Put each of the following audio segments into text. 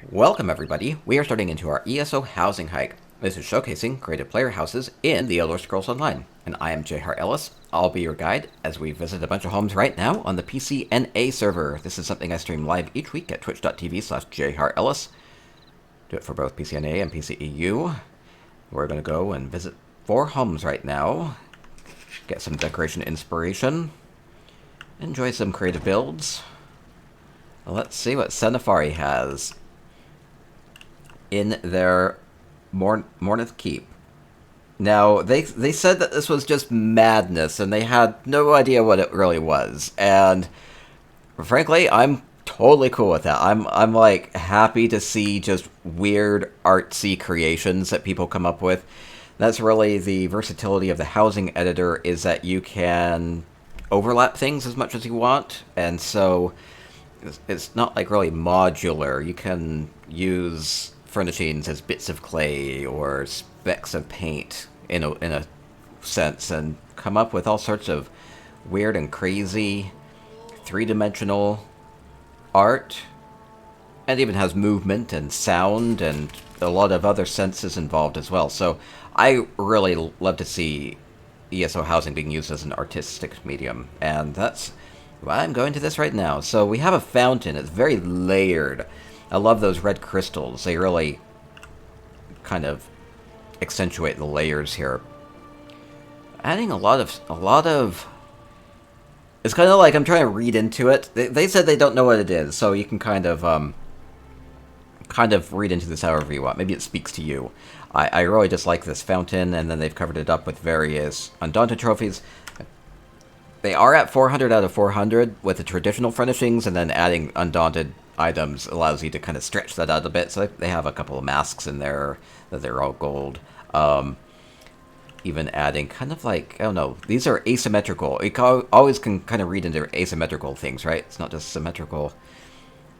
Welcome everybody, we are starting into our ESO housing hike. This is showcasing creative player houses in the Elder Scrolls Online, and I am J. Ellis. I'll be your guide as we visit a bunch of homes right now on the PCNA server. This is something I stream live each week at twitch.tv/JHarEllis. Do it for both PCNA and PCEU. We're going to go and visit 4 homes right now, get some decoration inspiration, enjoy some creative builds. Let's see what Sanafari has in their Mournoth keep. Now, they said that this was just madness, and they had no idea what it really was. And frankly, I'm totally cool with that. I'm like happy to see just weird artsy creations that people come up with. That's really the versatility of the housing editor, is that you can overlap things as much as you want, and so it's not like really modular. You can use furnishings as bits of clay or specks of paint in a sense, and come up with all sorts of weird and crazy three-dimensional art, and even has movement and sound and a lot of other senses involved as well. So I really love to see ESO housing being used as an artistic medium, and that's why I'm going to this right now. So we have a fountain. It's very layered. I love those red crystals. They really kind of accentuate the layers here. Adding a lot of... It's kind of like I'm trying to read into it. They said they don't know what it is, so you can kind of read into this however you want. Maybe it speaks to you. I really just like this fountain, and then they've covered it up with various Undaunted trophies. They are at 400 out of 400 with the traditional furnishings, and then adding Undaunted items allows you to kind of stretch that out a bit. So they have a couple of masks in there that they're all gold. Even adding kind of like, I don't know, these are asymmetrical. You always can kind of read into asymmetrical things, right? It's not just symmetrical.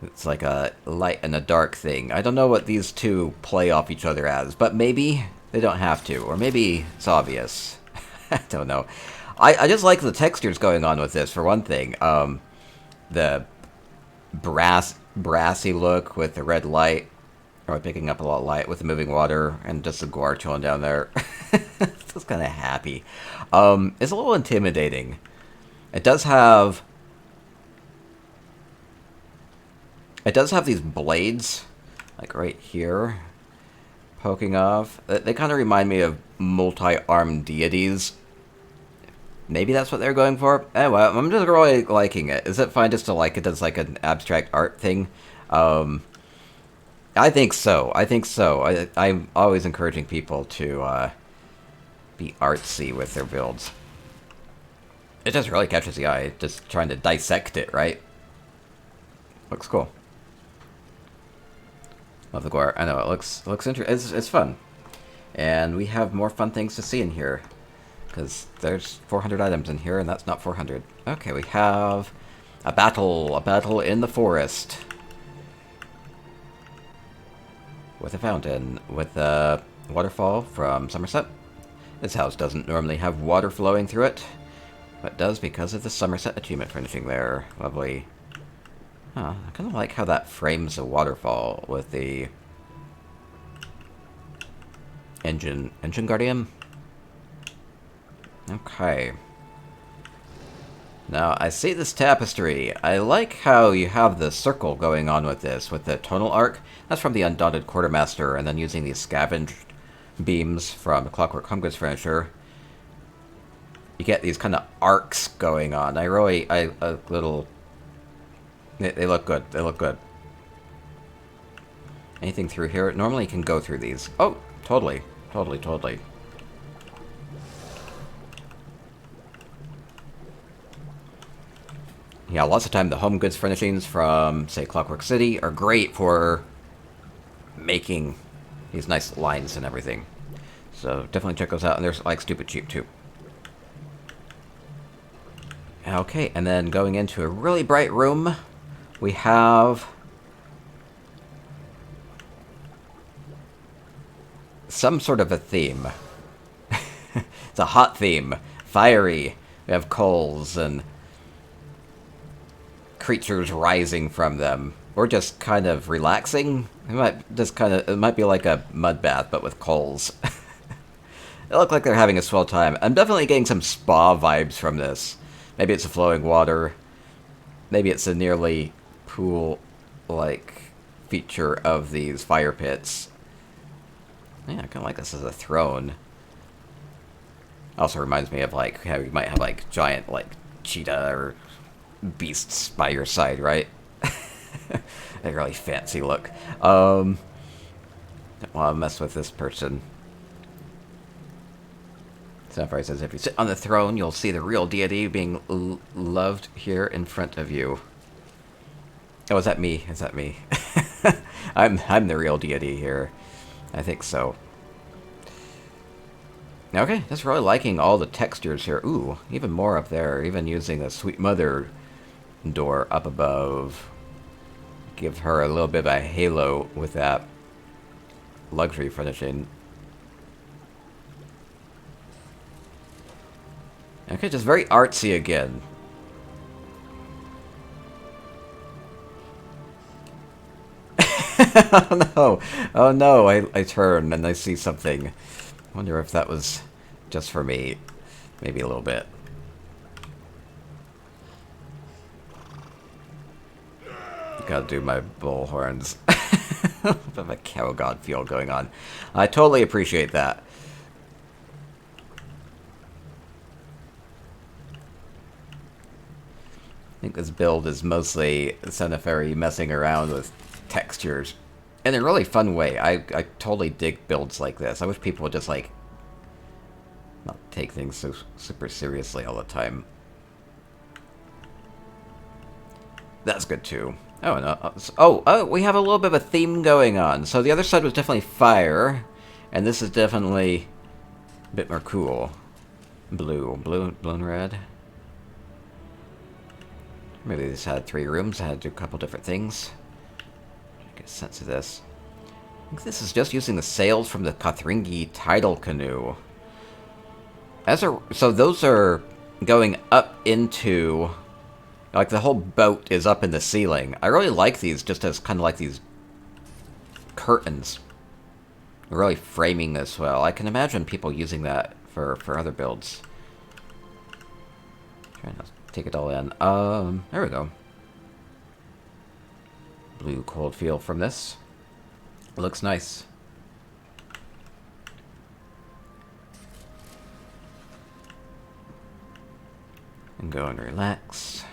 It's like a light and a dark thing. I don't know what these two play off each other as, but maybe they don't have to, or maybe it's obvious. I don't know. I just like the textures going on with this, for one thing. The brassy look with the red light, or picking up a lot of light with the moving water, and just the guar chilling down there. It's just kind of happy. It's a little intimidating. It does have these blades, like right here, poking off. They kind of remind me of multi-armed deities. Maybe that's what they're going for. Anyway, I'm just really liking it. Is it fine just to like it as like an abstract art thing? I think so. I'm always encouraging people to be artsy with their builds. It just really catches the eye, just trying to dissect it, right? Looks cool. Love the guar. I know, it looks interesting. It's fun. And we have more fun things to see in here, because there's 400 items in here, and that's not 400. Okay, we have a battle in the forest. With a fountain, with a waterfall from Somerset. This house doesn't normally have water flowing through it, but does because of the Somerset achievement furnishing there. Lovely. I kind of like how that frames the waterfall with the engine guardian. Okay. Now, I see this tapestry. I like how you have the circle going on with this, with the tonal arc. That's from the Undaunted Quartermaster, and then using these scavenged beams from the Clockwork Humgoods furniture. You get these kind of arcs going on. They look good. They look good. Anything through here? Normally you can go through these. Oh, totally. Totally. Yeah, lots of time the home goods furnishings from, say, Clockwork City are great for making these nice lines and everything. So definitely check those out, and they're like stupid cheap too. Okay, and then going into a really bright room, we have some sort of a theme. It's a hot theme. Fiery. We have coals and creatures rising from them. or just kind of relaxing. It might be like a mud bath, but with coals. They look like they're having a swell time. I'm definitely getting some spa vibes from this. Maybe it's the flowing water. Maybe it's a nearly pool-like feature of these fire pits. Yeah, I kind of like this as a throne. Also reminds me of, like, how you might have, like, giant, like, cheetah or beasts by your side, right? A really fancy look. Don't want to mess with this person. Sanafari says, if you sit on the throne, you'll see the real deity being loved here in front of you. Oh, is that me? Is that me? I'm the real deity here. I think so. Okay, just really liking all the textures here. Ooh, even more up there. Even using a Sweet Mother door up above. Give her a little bit of a halo with that luxury finishing. Okay, just very artsy again. Oh no! Oh no! I turn and I see something. Wonder if that was just for me. Maybe a little bit. Gotta do my bull horns. A bit of a cow god feel going on. I totally appreciate that. I think this build is mostly Sanafari messing around with textures in a really fun way. I totally dig builds like this. I wish people would just, like, not take things so super seriously all the time. That's good too. Oh, no. Oh, we have a little bit of a theme going on. So the other side was definitely fire, and this is definitely a bit more cool. Blue and red. Maybe this had 3 rooms. I had to do a couple different things. Get a sense of this. I think this is just using the sails from the Kothringi tidal canoe. So those are going up into... Like, the whole boat is up in the ceiling. I really like these just as kind of like these curtains. Really framing this well. I can imagine people using that for other builds. Trying to take it all in. There we go. Blue cold feel from this. Looks nice. And go and relax.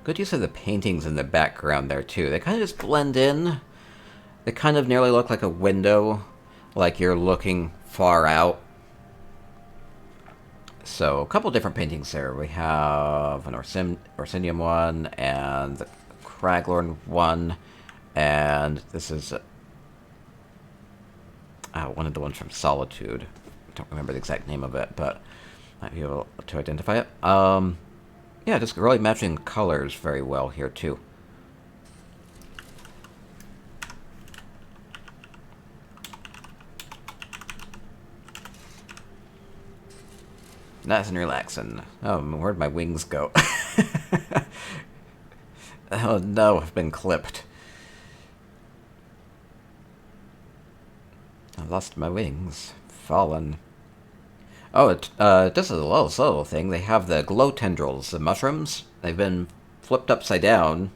Good use of the paintings in the background there, too. They kind of just blend in. They kind of nearly look like a window, like you're looking far out. So, a couple different paintings there. We have an Orsinium one, and the Craglorn one, and this is one of the ones from Solitude. I don't remember the exact name of it, but might be able to identify it. Yeah, just really matching colors very well here, too. Nice and relaxing. Oh, where'd my wings go? Oh no, I've been clipped. I lost my wings. Fallen. Oh, this is a little subtle thing. They have the glow tendrils, the mushrooms. They've been flipped upside down.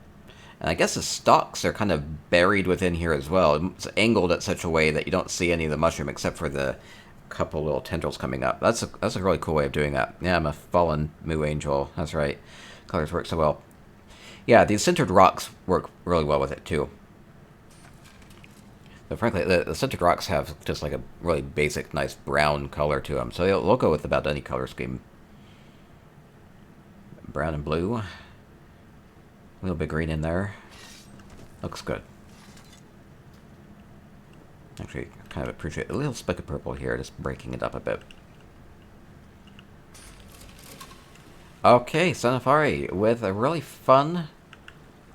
And I guess the stalks are kind of buried within here as well. It's angled at such a way that you don't see any of the mushroom except for the couple little tendrils coming up. That's a really cool way of doing that. Yeah, I'm a fallen moo angel. That's right. Colors work so well. Yeah, these centered rocks work really well with it too. But frankly, the centered rocks have just like a really basic, nice brown color to them. So they'll go with about any color scheme. Brown and blue. A little bit green in there. Looks good. Actually, I kind of appreciate a little speck of purple here, just breaking it up a bit. Okay, Sanafari with a really fun,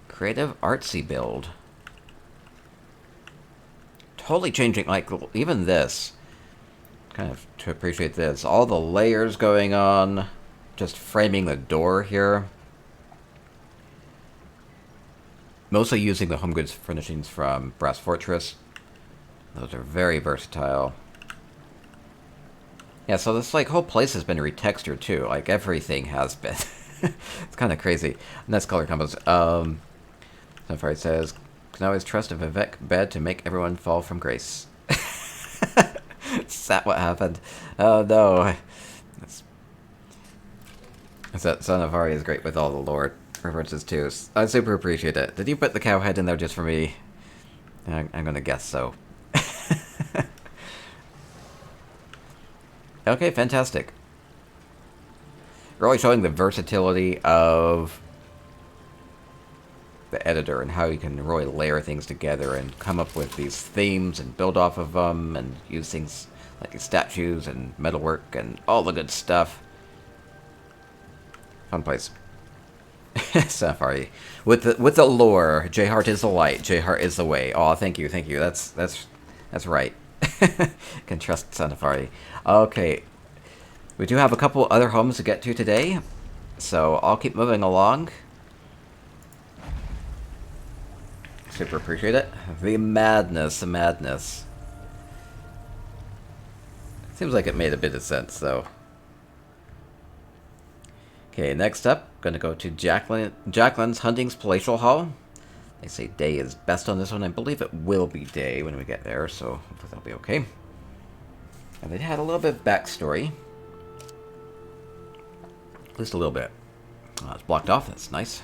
creative, artsy build. Totally changing, like, even this. Kind of to appreciate this. All the layers going on. Just framing the door here. Mostly using the home goods furnishings from Brass Fortress. Those are very versatile. Yeah, so this like whole place has been retextured too. Like everything has been. It's kind of crazy. Nice color combos. Sanafari says, "Can always trust a Vivek bed to make everyone fall from grace." Is that what happened? Oh no. That Sanafari is great with all the lore references too. I super appreciate it. Did you put the cow head in there just for me? I'm gonna guess so. Okay, fantastic. Really showing the versatility of the editor and how you can really layer things together and come up with these themes and build off of them and use things like these statues and metalwork and all the good stuff. Fun place. Sanafari. With the lore, J-Heart is the light, J-Heart is the way. Oh, thank you. That's right. Can trust Sanafari. Okay. We do have a couple other homes to get to today, so I'll keep moving along. Super appreciate it. The madness. Seems like it made a bit of sense, though. Okay, next up, gonna go to Jaclynn's Hunding's Palatial Hall. They say day is best on this one. I believe it will be day when we get there, so hopefully that'll be okay. And they had a little bit of backstory. At least a little bit. Oh, it's blocked off, that's nice.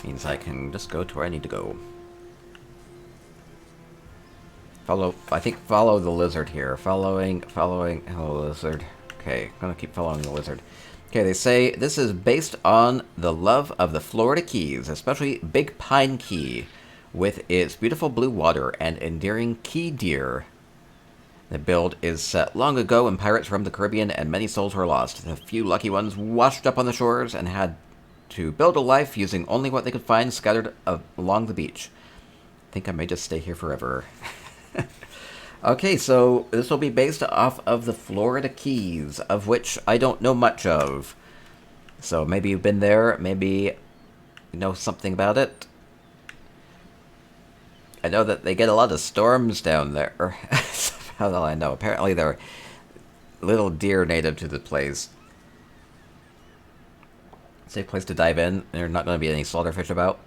Means I can just go to where I need to go. I think follow the lizard here. Following, hello lizard. Okay, I'm gonna keep following the lizard. Okay, they say this is based on the love of the Florida Keys, especially Big Pine Key, with its beautiful blue water and endearing key deer. The build is set long ago when pirates roamed the Caribbean and many souls were lost. The few lucky ones washed up on the shores and had to build a life using only what they could find scattered along the beach. I think I may just stay here forever. Okay, so this will be based off of the Florida Keys, of which I don't know much of. So maybe you've been there, maybe you know something about it. I know that they get a lot of storms down there. How do I know? Apparently they're little deer native to the place. Safe place to dive in. There's not going to be any slaughterfish about.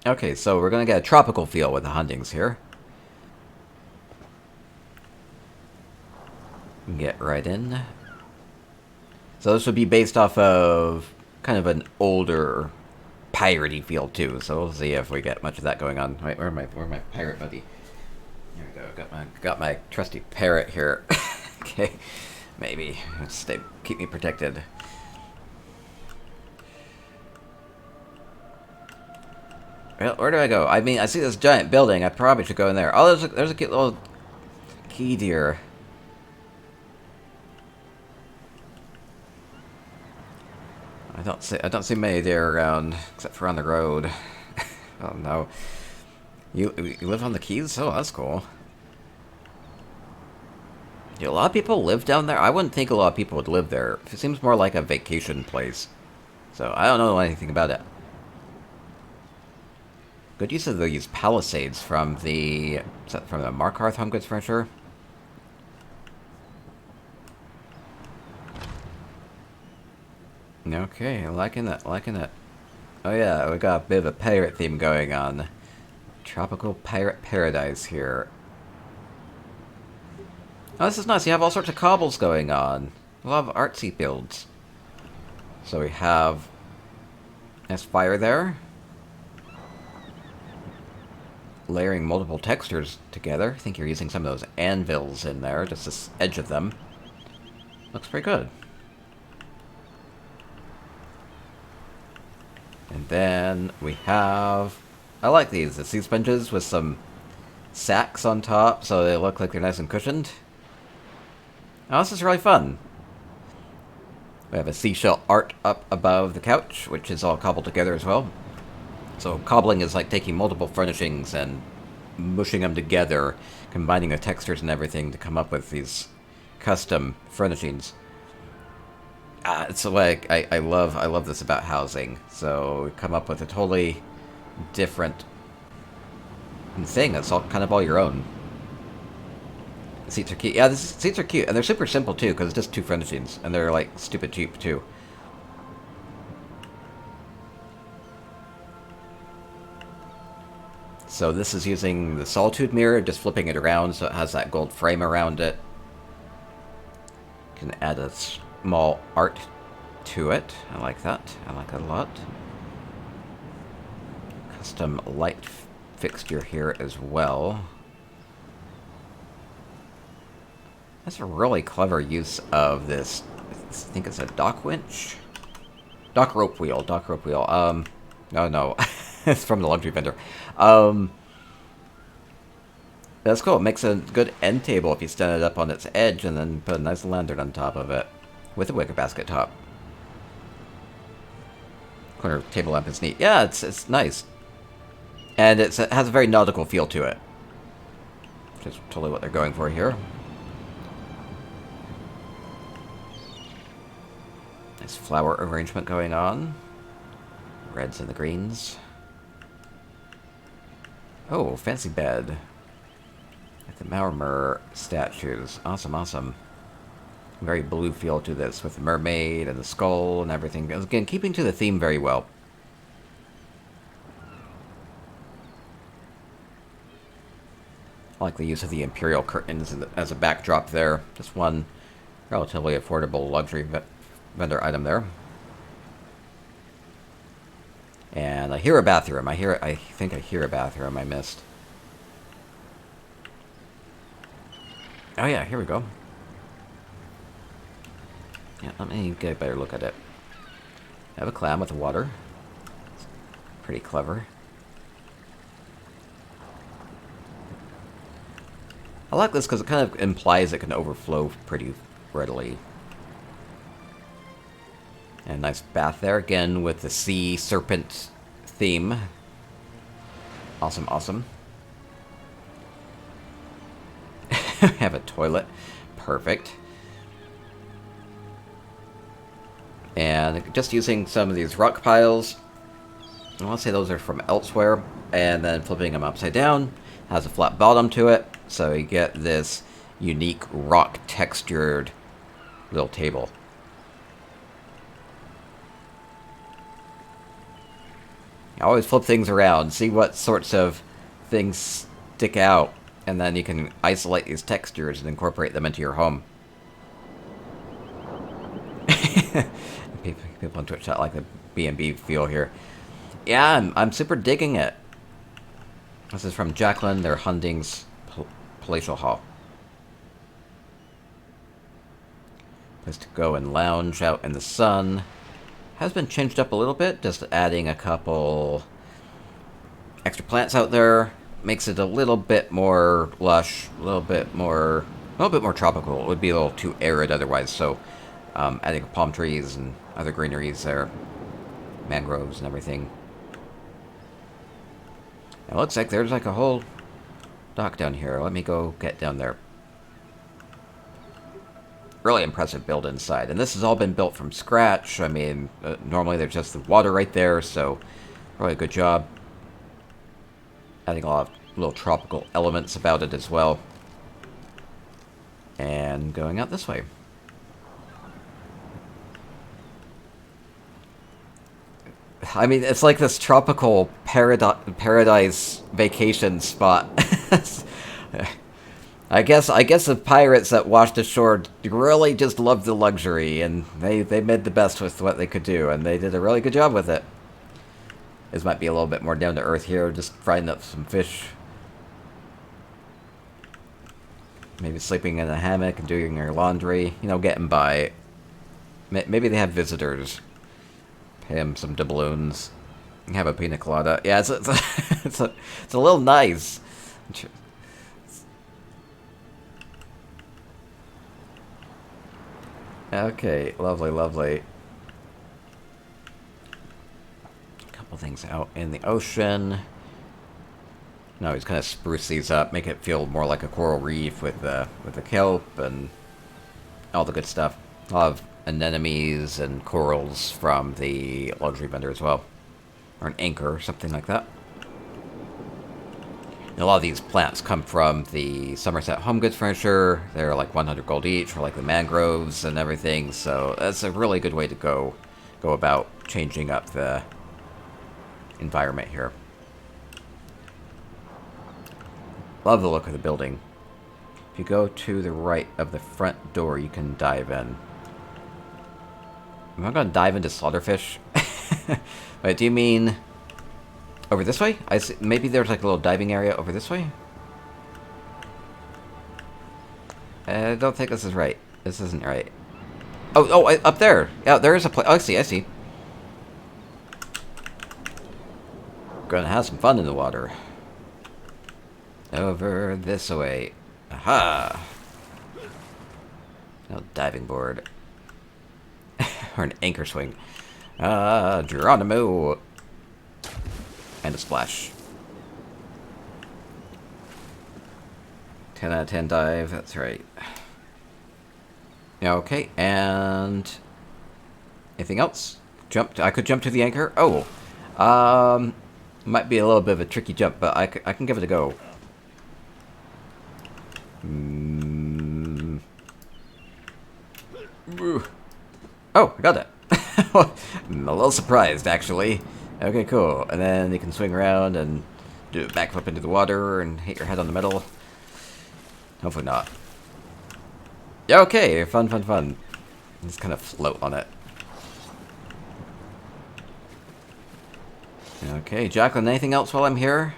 Okay, so we're going to get a tropical feel with the Hundings here. Get right in. So this would be based off of kind of an older piratey feel too. So we'll see if we get much of that going on. Wait, where's my pirate buddy? Here we go. Got my trusty parrot here. Okay, maybe keep me protected. Well, where do I go? I mean, I see this giant building. I probably should go in there. Oh, there's a cute little key deer. I don't see many deer around, except for on the road. Oh no. You live on the Keys? Oh, that's cool. Do a lot of people live down there? I wouldn't think a lot of people would live there. It seems more like a vacation place. So I don't know anything about it. Good use of these palisades from the Markarth Home Goods Furniture. Okay, liking it. Oh yeah, we got a bit of a pirate theme going on. Tropical pirate paradise here. Oh, this is nice. You have all sorts of cobbles going on. A lot of artsy builds. So we have nice fire there. Layering multiple textures together. I think you're using some of those anvils in there, just this edge of them. Looks pretty good. And then we have... I like these. It's these benches with some sacks on top, so they look like they're nice and cushioned. Oh, this is really fun. We have a seashell art up above the couch, which is all cobbled together as well. So cobbling is like taking multiple furnishings and mushing them together, combining the textures and everything to come up with these custom furnishings. It's like I love this about housing. So we come up with a totally different thing. It's all kind of all your own. The seats are cute. Yeah, the seats are cute, and they're super simple too, because it's just 2 furnishings, and they're like stupid cheap too. So this is using the Solitude mirror, just flipping it around so it has that gold frame around it. You can add a small art to it. I like that. I like that a lot. Custom light fixture here as well. That's a really clever use of this. I think it's a dock winch? Dock rope wheel. Dock rope wheel. No. It's from the luxury vendor. That's cool. It makes a good end table if you stand it up on its edge and then put a nice lantern on top of it. With a wicker basket top. Corner table lamp is neat. Yeah, it's nice. And it has a very nautical feel to it. Which is totally what they're going for here. Nice flower arrangement going on. Reds and the greens. Oh, fancy bed. Like the Marmer statues. Awesome, awesome. Very blue feel to this with the mermaid and the skull and everything. Again, keeping to the theme very well. I like the use of the Imperial curtains as a backdrop there. Just one relatively affordable luxury vendor item there. And I hear a bathroom. I think I hear a bathroom I missed. Oh yeah, here we go. Yeah, let me get a better look at it. I have a clam with the water. It's pretty clever. I like this because it kind of implies it can overflow pretty readily. And nice bath there, again, with the sea serpent theme. Awesome, awesome. Have a toilet. Perfect. And just using some of these rock piles. I want to say those are from elsewhere. And then flipping them upside down. Has a flat bottom to it. So you get this unique rock textured little table. I always flip things around, see what sorts of things stick out, and then you can isolate these textures and incorporate them into your home. People on Twitch chat like the B&B feel here. Yeah, I'm super digging it. This is from Jaclynn, their Hunding's Palatial Hall. Place to go and lounge out in the sun. Has been changed up a little bit, just adding a couple extra plants out there. Makes it a little bit more lush, a little bit more tropical. It would be a little too arid otherwise, so adding palm trees and other greeneries there, mangroves and everything. It looks like there's like a whole dock down here. Let me go get down there. Really impressive build inside. And this has all been built from scratch. I mean, normally there's just the water right there, so really a good job. Adding a lot of little tropical elements about it as well. And going out this way. I mean, it's like this tropical paradise vacation spot. I guess the pirates that washed ashore really just loved the luxury, and they made the best with what they could do, and they did a really good job with it. This might be a little bit more down to earth here, just frying up some fish. Maybe sleeping in a hammock and doing your laundry, you know, getting by. Maybe they have visitors. Pay them some doubloons. Have a pina colada. Yeah, it's a little nice. Okay, lovely, lovely. A couple things out in the ocean. No, he's kind of spruce these up, make it feel more like a coral reef with the kelp and all the good stuff. A lot of anemones and corals from the luxury vendor as well. Or an anchor or something like that. A lot of these plants come from the Somerset Home Goods furniture. They're like 100 gold each for like the mangroves and everything. So that's a really good way to go about changing up the environment here. Love the look of the building. If you go to the right of the front door, you can dive in. Am I going to dive into slaughterfish? Wait, do you mean over this way? I see, maybe there's like a little diving area over this way? I don't think this is right. This isn't right. Oh, up there. Yeah, there is a place. Oh, I see. Gonna have some fun in the water. Over this way. Aha! No diving board. Or an anchor swing. Geronimo! And a splash. 10 out of 10 dive, that's right. Okay, and anything else? I could jump to the anchor? Oh. Might be a little bit of a tricky jump, but I can give it a go. Oh, I got it. I'm a little surprised, actually. Okay, cool. And then you can swing around and do a backflip into the water and hit your head on the metal. Hopefully not. Yeah, okay, fun. Just kind of float on it. Okay, Jaclynn, anything else while I'm here?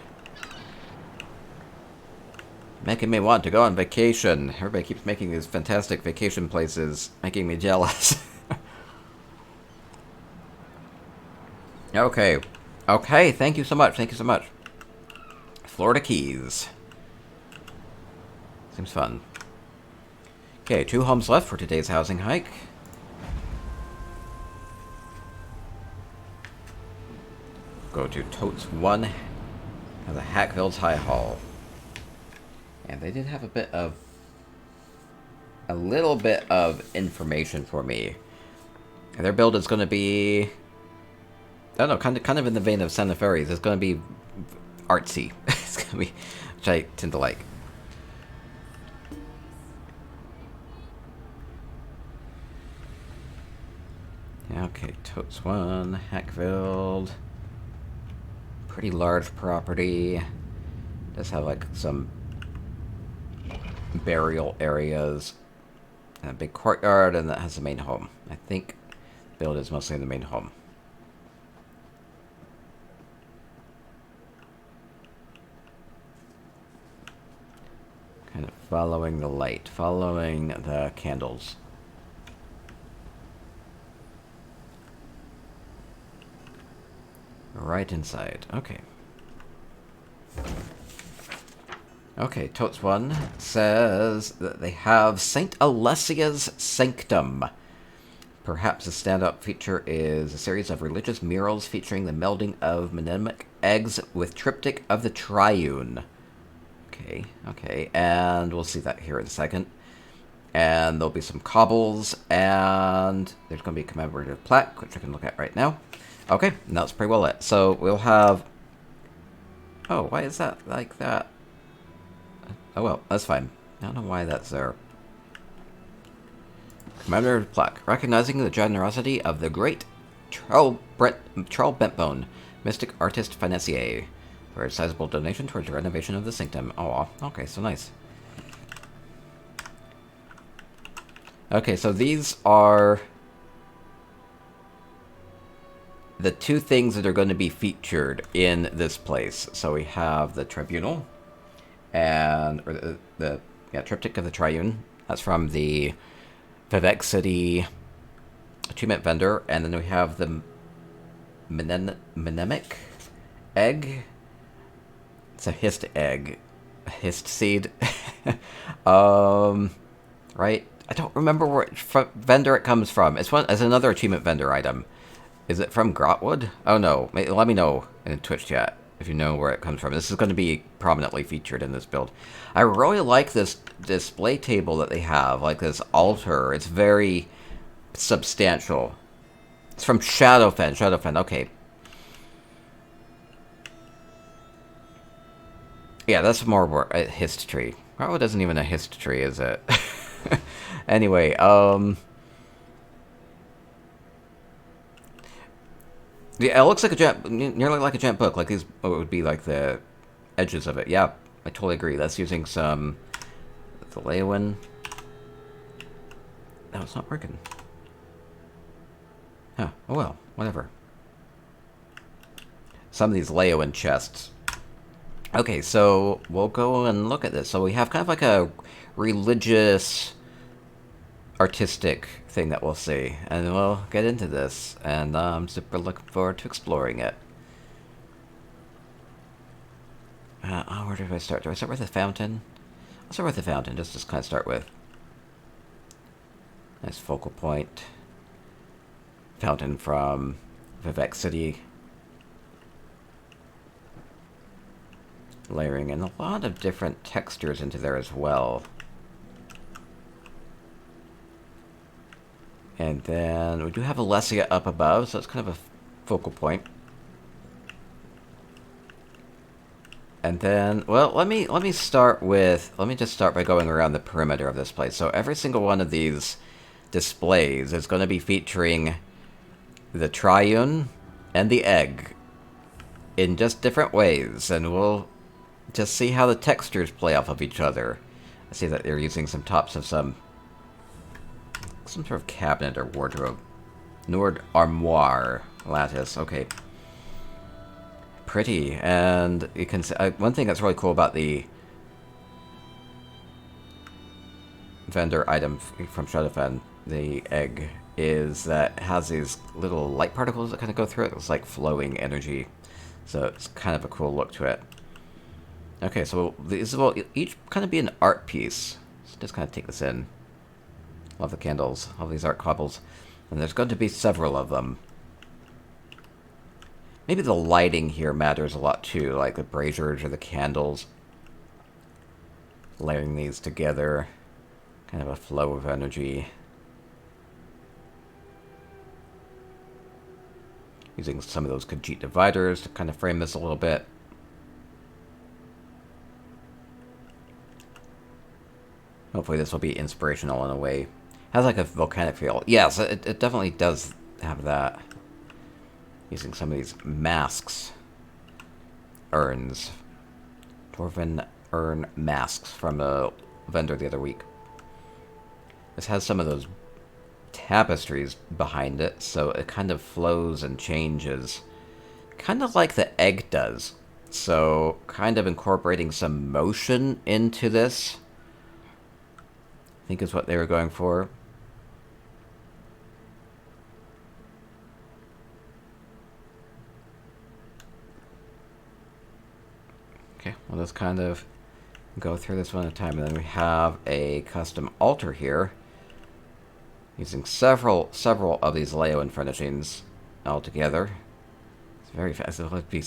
Making me want to go on vacation. Everybody keeps making these fantastic vacation places, making me jealous. Okay, thank you so much, Florida Keys. Seems fun. Okay, 2 homes left for today's housing hike. Go to Totes 1 of the Hakkvild's High Hall. And they did have a little bit of information for me. Their build is going to be, I don't know, kind of in the vein of Sanafari's. It's going to be artsy. It's going to be, which I tend to like. Okay, Totes 1, Hakkvild. Pretty large property. Does have like some burial areas and a big courtyard, and that has the main home. I think the build is mostly in the main home. Kind of following the light, following the candles. Right inside. Okay. Okay, Totes 1 says that they have St. Alessia's Sanctum. Perhaps a standout feature is a series of religious murals featuring the melding of mnemonic eggs with triptych of the Triune. Okay, and we'll see that here in a second. And there'll be some cobbles, and there's going to be a commemorative plaque, which I can look at right now. Okay, and that's pretty well it. So we'll have... Oh, why is that like that? Oh well, that's fine. I don't know why that's there. Commemorative plaque, recognizing the generosity of the great Charles Bentbone, mystic artist financier, for a sizable donation towards the renovation of the sanctum. Oh, okay, so nice. Okay, so these are the 2 things that are going to be featured in this place. So we have the tribunal, and or the triptych of the Triune. That's from the Vivek City achievement vendor, and then we have the mnemonic egg. It's a hist egg, a hist seed. Right? I don't remember what vendor it comes from. It's another achievement vendor item. Is it from Grotwood? Oh no, let me know in Twitch chat if you know where it comes from. This is going to be prominently featured in this build. I really like this display table that they have, like this altar. It's very substantial. It's from Shadowfen, okay. Yeah, that's more a history. Oh, it isn't even a history, is it? Anyway, yeah, it looks like a giant, nearly like a giant book. Like these, what would be like the edges of it. Yeah, I totally agree. That's using some the Leowin. No, it's not working. Huh. Oh well, whatever. Some of these Leowin chests. Okay, so we'll go and look at this. So we have kind of like a religious, artistic thing that we'll see, and we'll get into this. And I'm super looking forward to exploring it. Where do I start? Do I start with the fountain? I'll start with the fountain, just to kind of start with. Nice focal point. Fountain from Vivek City. Layering in a lot of different textures into there as well. And then we do have Alessia up above, so it's kind of a focal point. And then, well, let me just start by going around the perimeter of this place. So every single one of these displays is going to be featuring the Triune and the egg in just different ways, and we'll just see how the textures play off of each other. I see that they're using some tops of some sort of cabinet or wardrobe. Nord armoire lattice. Okay. Pretty, and you can see, one thing that's really cool about the vendor item from Shadowfen, the egg, is that it has these little light particles that kind of go through it. It's like flowing energy, so it's kind of a cool look to it. Okay, so these will each kind of be an art piece. So just kind of take this in. Love the candles, all these art cobbles, and there's going to be several of them. Maybe the lighting here matters a lot too, like the braziers or the candles. Layering these together, kind of a flow of energy. Using some of those Khajiit dividers to kind of frame this a little bit. Hopefully this will be inspirational in a way. Has like a volcanic feel. Yes, it definitely does have that. Using some of these masks. Urns. Dwarven urn masks from a vendor the other week. This has some of those tapestries behind it, so it kind of flows and changes. Kind of like the egg does. So, kind of incorporating some motion into this, I think is what they were going for. Okay, we'll just kind of go through this one at a time. And then we have a custom altar here, using several of these Leowin furnishings all together. It's very fast. It would be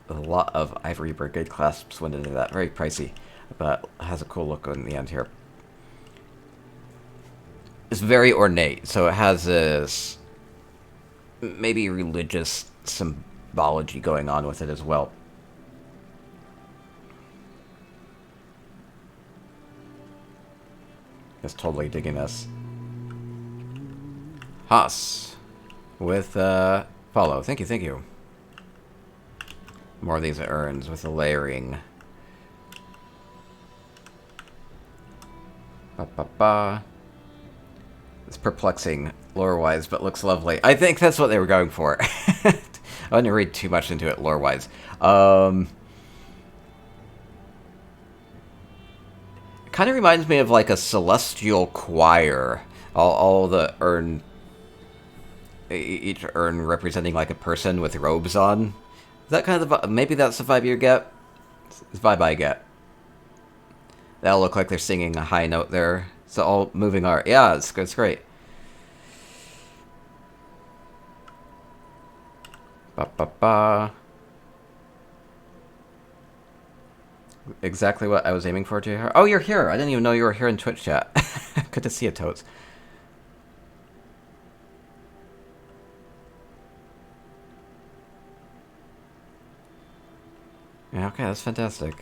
a lot of ivory brigade clasps went into that. Very pricey, but has a cool look in the end here. It's very ornate, so it has this maybe religious symbology going on with it as well. Just totally digging this. Haas with follow. Thank you. More of these urns with the layering. It's perplexing lore-wise, but looks lovely. I think that's what they were going for. I wouldn't read too much into it lore-wise. It kind of reminds me of like a celestial choir. All the urn, each urn representing like a person with robes on. Is that kind of maybe that's the vibe you get? It's the vibe I get. That'll look like they're singing a high note there. It's all moving art. Yeah, it's great. Exactly what I was aiming for, JR. Oh, you're here. I didn't even know you were here in Twitch chat. Good to see you, Totes. Yeah, okay, that's fantastic.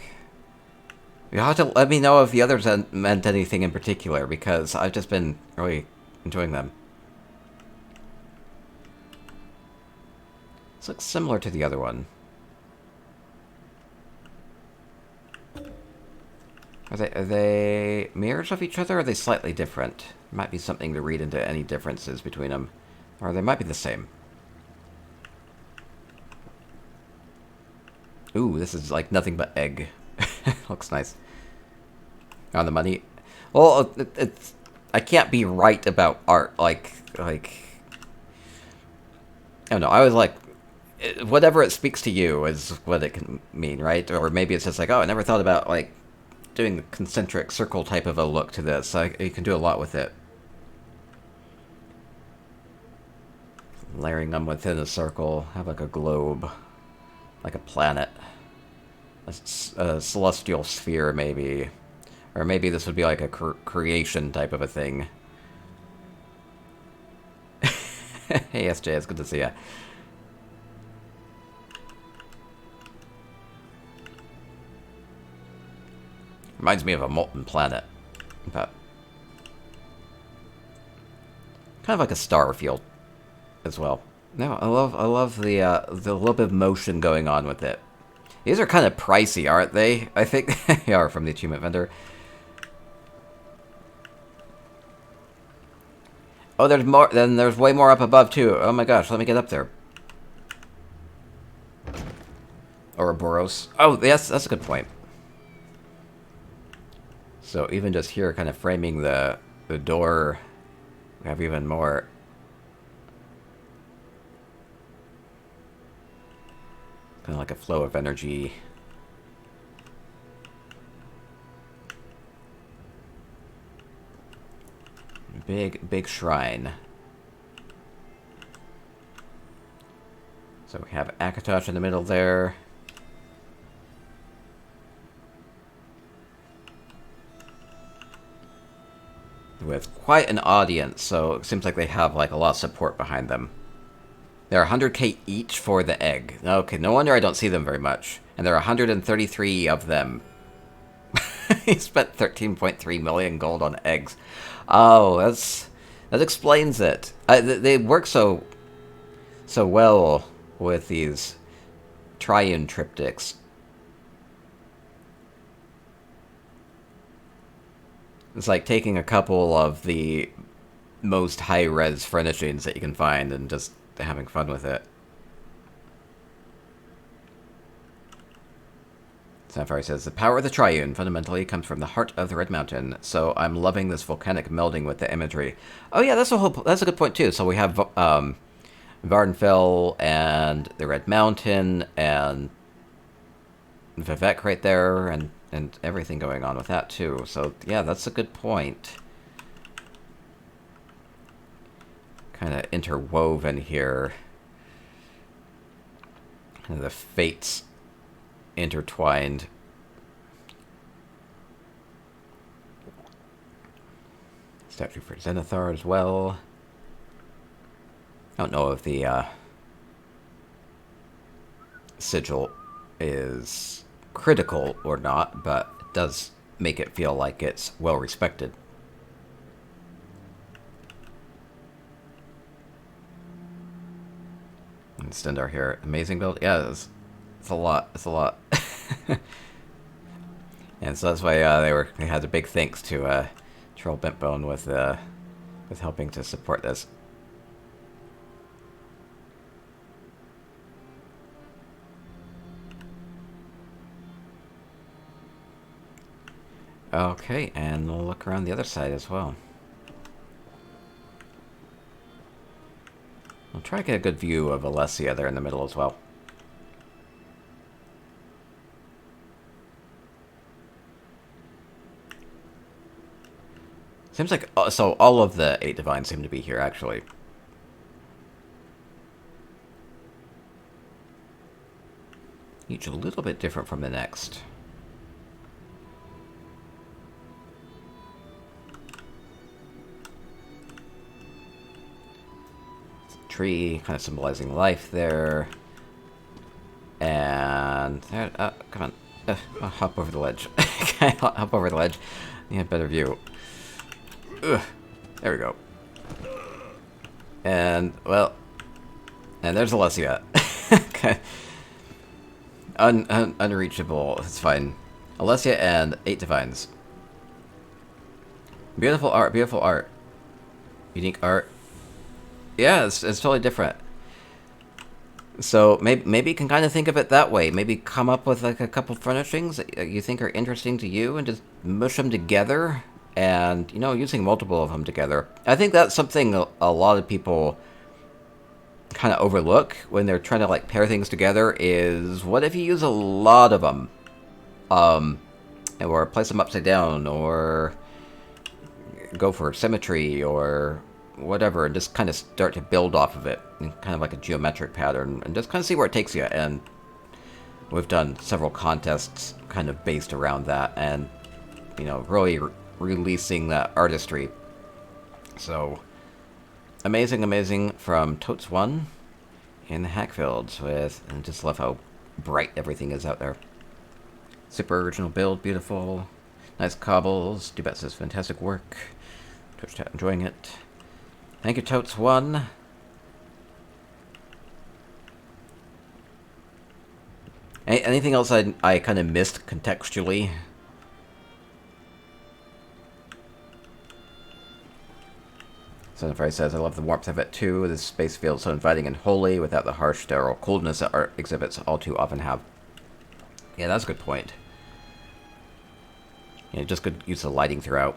You'll have to let me know if the others meant anything in particular, because I've just been really enjoying them. This looks similar to the other one. Are they mirrors of each other, or are they slightly different? Might be something to read into any differences between them. Or they might be the same. Ooh, this is like nothing but egg. Looks nice. On the money. Well, it's... I can't be right about art. Like... I don't know, I was like... Whatever it speaks to you is what it can mean, right? Or maybe it's just like, oh, I never thought about, like, doing the concentric circle type of a look to this. You can do a lot with it. Layering them within a circle. Have like a globe. Like a planet. A celestial sphere, maybe. Or maybe this would be like a creation type of a thing. Hey, SJ, it's good to see ya. Reminds me of a molten planet. But kind of like a star field as well. No, I love the little bit of motion going on with it. These are kind of pricey, aren't they? I think they are from the achievement vendor. Oh, there's more. Then there's way more up above too. Oh my gosh, let me get up there. Ouroboros. Oh, yes, that's a good point. So even just here, kind of framing the door, we have even more. Kind of like a flow of energy. Big shrine. So we have Akatosh in the middle there. With quite an audience, so it seems like they have like a lot of support behind them. They're 100k each for the egg. Okay, no wonder I don't see them very much. And there are 133 of them. He spent 13.3 million gold on eggs. Oh, that explains it. They work so well with these Triune triptychs. It's like taking a couple of the most high-res furnishings that you can find and just having fun with it. Sanafari says, the power of the Triune fundamentally comes from the heart of the Red Mountain, so I'm loving this volcanic melding with the imagery. Oh yeah, that's a good point too. So we have Vardenfell and the Red Mountain and Vivek right there, and everything going on with that too. So yeah, that's a good point. Kind of interwoven here. Kind of the fates intertwined. Statue for Zenithar as well. I don't know if the sigil is critical or not, but it does make it feel like it's well respected. And Stendar here, amazing build. Yeah, it's a lot. It's a lot. And so that's why they had a big thanks to Troll Bentbone with helping to support this. Okay, and we'll look around the other side as well. I'll try to get a good view of Alessia there in the middle as well. Seems like, so all of the 8 Divines seem to be here, actually. Each a little bit different from the next. Tree, kind of symbolizing life there. And... come on. I'll hop over the ledge. Okay, I'll hop over the ledge. You have a better view. Ugh. There we go. And, well... And there's Alessia. Okay. Unreachable. It's fine. Alessia and 8 Divines. Beautiful art, beautiful art. Unique art. Yeah, it's totally different. So maybe you can kind of think of it that way. Maybe come up with like a couple furnishings that you think are interesting to you and just mush them together. And, you know, using multiple of them together. I think that's something a lot of people kind of overlook when they're trying to like pair things together is what if you use a lot of them? Or place them upside down, or go for symmetry, or whatever, and just kind of start to build off of it, kind of like a geometric pattern, and just kind of see where it takes you. And we've done several contests kind of based around that, and, you know, really releasing that artistry. So, amazing, amazing from Totes1 in the Hakkvild with, and just love how bright everything is out there. Super original build, beautiful, nice cobbles. Dubet says fantastic work. Twitch chat enjoying it. Thank you, Totes1. Anything else I kind of missed contextually? Sanafari says, I love the warmth of it too. This space feels so inviting and holy without the harsh, sterile coldness that art exhibits all too often have. Yeah, that's a good point. Yeah, just good use of lighting throughout.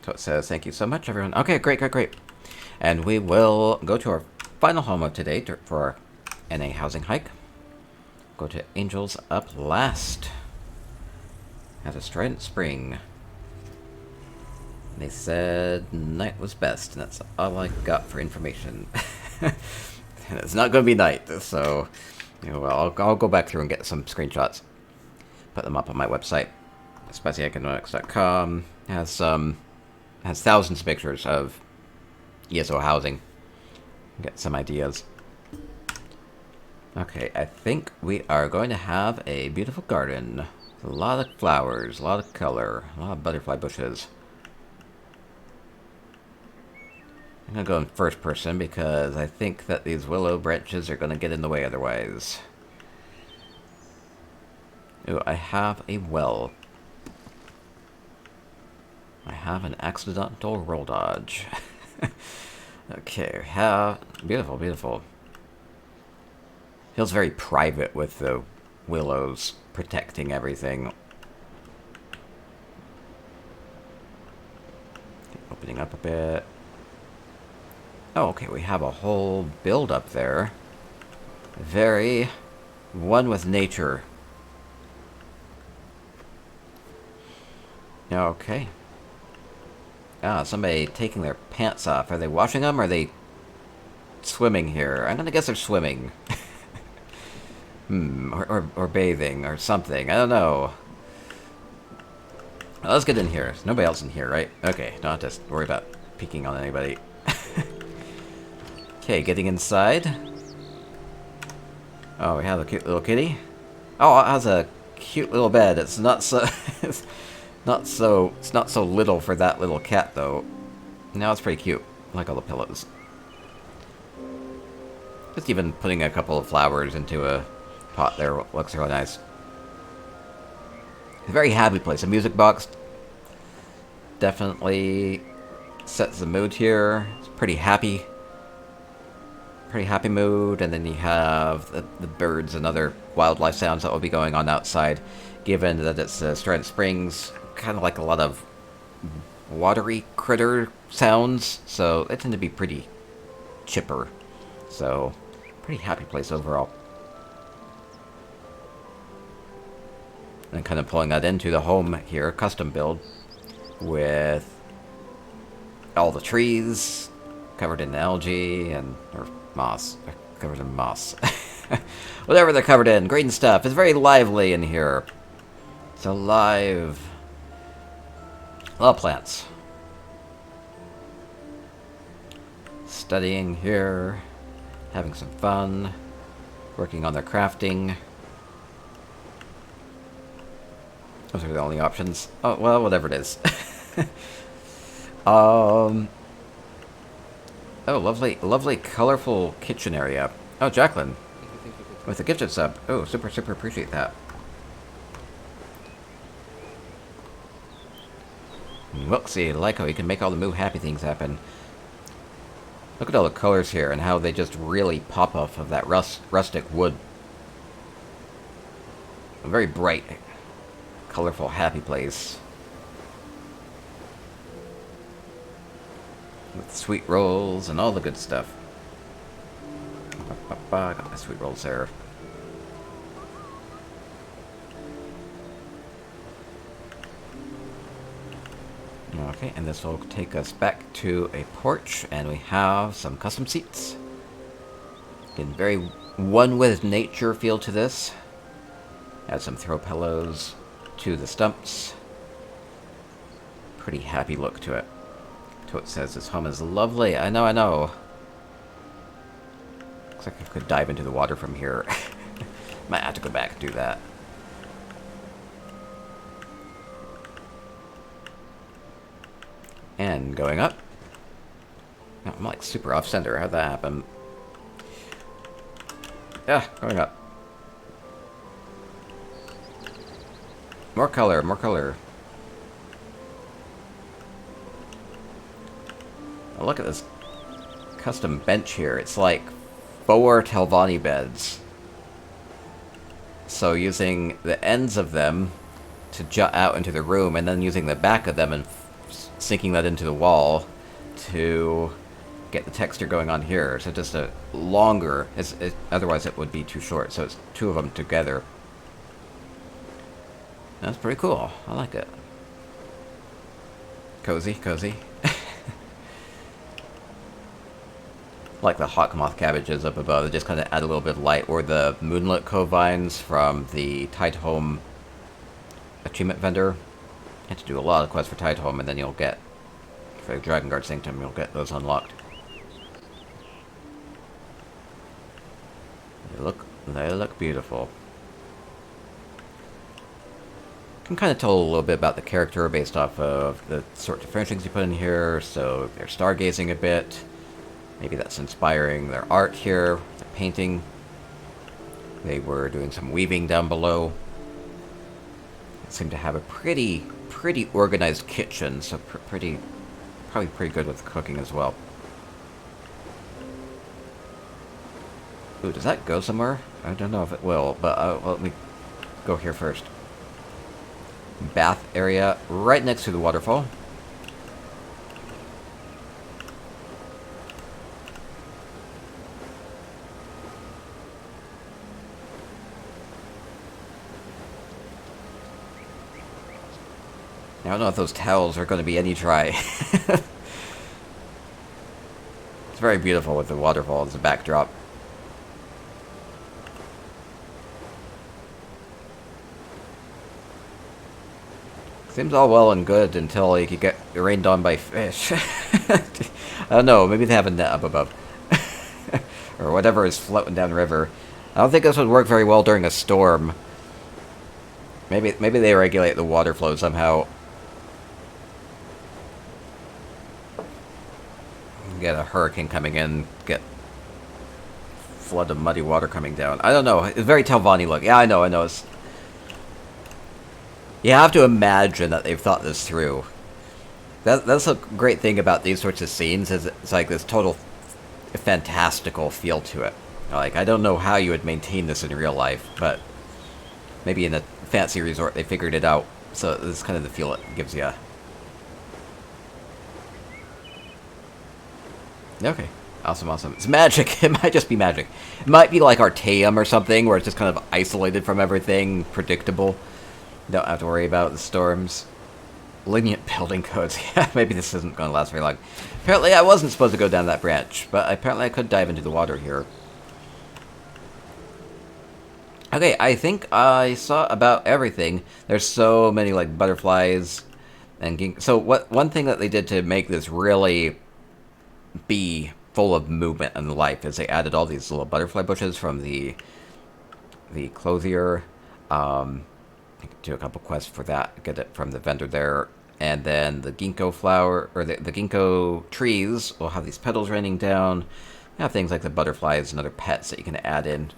So it says, thank you so much, everyone. Okay, great, great, great. And we will go to our final home of today for our NA housing hike. Go to Angels Up Last at a Strident Spring. They said night was best, and that's all I got for information. And it's not going to be night, so, you know, I'll go back through and get some screenshots. Put them up on my website. SpicyEconomics.com has thousands of pictures of ESO housing. Get some ideas. Okay, I think we are going to have a beautiful garden. A lot of flowers, a lot of color, a lot of butterfly bushes. I'm going to go in first person because I think that these willow branches are going to get in the way otherwise. Ooh, I have a well. I have an accidental roll dodge. Okay, beautiful, beautiful. Feels very private with the willows protecting everything. Opening up a bit. Oh, okay, we have a whole build up there. Very one with nature. Okay. Ah, somebody taking their pants off. Are they washing them, or are they swimming here? I'm gonna guess they're swimming. Or bathing, or something. I don't know. Well, let's get in here. There's nobody else in here, right? Okay, don't have to worry about peeking on anybody. Okay, getting inside. Oh, we have a cute little kitty. Oh, it has a cute little bed. It's not so... it's not so little for that little cat, though. No, it's pretty cute. I like all the pillows. Just even putting a couple of flowers into a pot there looks really nice. It's a very happy place. A music box definitely sets the mood here. It's pretty happy. Pretty happy mood. And then you have the birds and other wildlife sounds that will be going on outside. Given that it's Strident Springs, kind of like a lot of watery critter sounds. So they tend to be pretty chipper. So, pretty happy place overall. And kind of pulling that into the home here, custom build, with all the trees covered in algae or moss. They're covered in moss. Whatever they're covered in, green stuff. It's very lively in here. It's alive. A lot of plants. Studying here. Having some fun. Working on their crafting. Those are the only options. Oh, well, whatever it is. Oh, lovely, colorful kitchen area. Oh, Jaclynn. With a gifted sub. Oh, super appreciate that. Look, see, like how you can make all the moo happy things happen. Look at all the colors here and how they just really pop off of that rustic wood. A very bright, colorful, happy place. With sweet rolls and all the good stuff. Got my sweet rolls there. Okay, and this will take us back to a porch, and we have some custom seats. Getting very one with nature feel to this. Add some throw pillows to the stumps. Pretty happy look to it. Tote says this home is lovely. I know. Looks like I could dive into the water from here. Might have to go back and do that. And going up. Oh, I'm like super off center. How'd that happen? Yeah, going up. More color. Oh, look at this custom bench here. It's like 4 Telvanni beds. So using the ends of them to jut out into the room, and then using the back of them and sinking that into the wall to get the texture going on here. So just a longer, otherwise it would be too short. So it's 2 of them together. That's pretty cool. I like it. Cozy. Like the hawk moth cabbages up above. They just kind of add a little bit of light. Or the moonlit covines from the Tide Home achievement vendor. You have to do a lot of quests for Tide Home, and then you'll get, for Dragon Guard Sanctum, you'll get those unlocked. They look beautiful. You can kind of tell a little bit about the character based off of the sorts of furnishings you put in here. So they're stargazing a bit. Maybe that's inspiring their art here, the painting. They were doing some weaving down below. They seem to have a pretty organized kitchen, so probably pretty good with cooking as well. Ooh, does that go somewhere? I don't know if it will, but well, let me go here first. Bath area right next to the waterfall. I don't know if those towels are going to be any dry. It's very beautiful with the waterfall as a backdrop. Seems all well and good until you could get rained on by fish. I don't know, maybe they have a net up above. Or whatever is floating down the river. I don't think this would work very well during a storm. Maybe they regulate the water flow somehow. Get a hurricane coming in, get flood of muddy water coming down. I don't know. It's very Telvanni look. Yeah, I know. It's... You have to imagine that they've thought this through. That's a great thing about these sorts of scenes, is it's like this total fantastical feel to it. Like, I don't know how you would maintain this in real life, but maybe in a fancy resort they figured it out. So this is kind of the feel it gives you. Okay. Awesome. It's magic. It might just be magic. It might be like Artaeum or something, where it's just kind of isolated from everything, predictable. Don't have to worry about the storms. Lenient building codes. Yeah, maybe this isn't going to last very long. Apparently I wasn't supposed to go down that branch, but apparently I could dive into the water here. Okay, I think I saw about everything. There's so many, like, butterflies and... So one thing that they did to make this really be full of movement and life is they added all these little butterfly bushes from the the clothier. Do a couple quests for that, get it from the vendor there. And then the ginkgo flower, or the ginkgo trees will have these petals raining down. You have things like the butterflies and other pets that you can add in.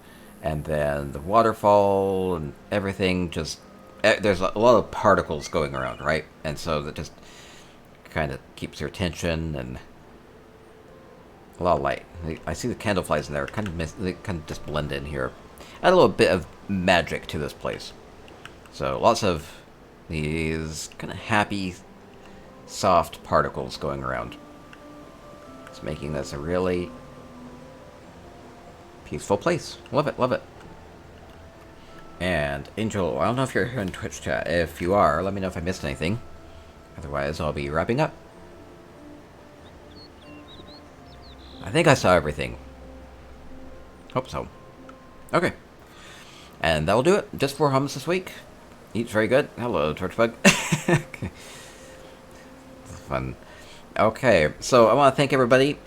And then the waterfall and everything just... There's a lot of particles going around, right? And so that just kind of keeps your attention and a lot of light. I see the candle flies in there. They kind of just blend in here. Add a little bit of magic to this place. So lots of these kind of happy, soft particles going around. It's making this a really peaceful place. Love it, love it. And Angel, I don't know if you're here in Twitch chat. If you are, let me know if I missed anything. Otherwise, I'll be wrapping up. I think I saw everything. Hope so. Okay. And that'll do it. Just 4 hums this week. Eats very good. Hello, Torchbug. Okay. Fun. Okay, so I want to thank everybody.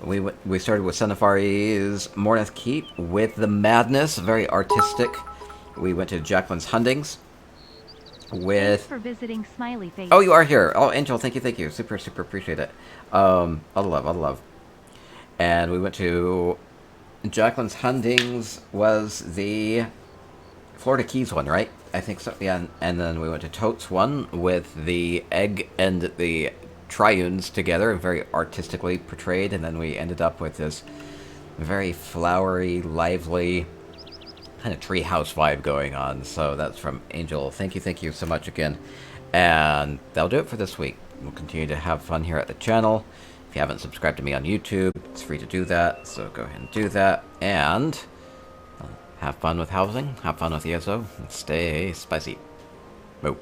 We started with Sanafari's Mournoth Keep with the Madness, very artistic. We went to Jaclynn's Hundings with... Thanks for visiting Smiley Face. Oh, you are here. Oh, Angel, thank you. Super, super appreciate it. All the love. And we went to Jaclynn's Hundings was the Florida Keys one, right? I think so, yeah. And then we went to Totes one with the egg and the Triunes together, very artistically portrayed. And then we ended up with this very flowery, lively kind of treehouse vibe going on. So that's from Angel. Thank you so much again. And that'll do it for this week. We'll continue to have fun here at the channel. If you haven't subscribed to me on YouTube, it's free to do that, so go ahead and do that. And have fun with housing, have fun with ESO, and stay spicy. Boo.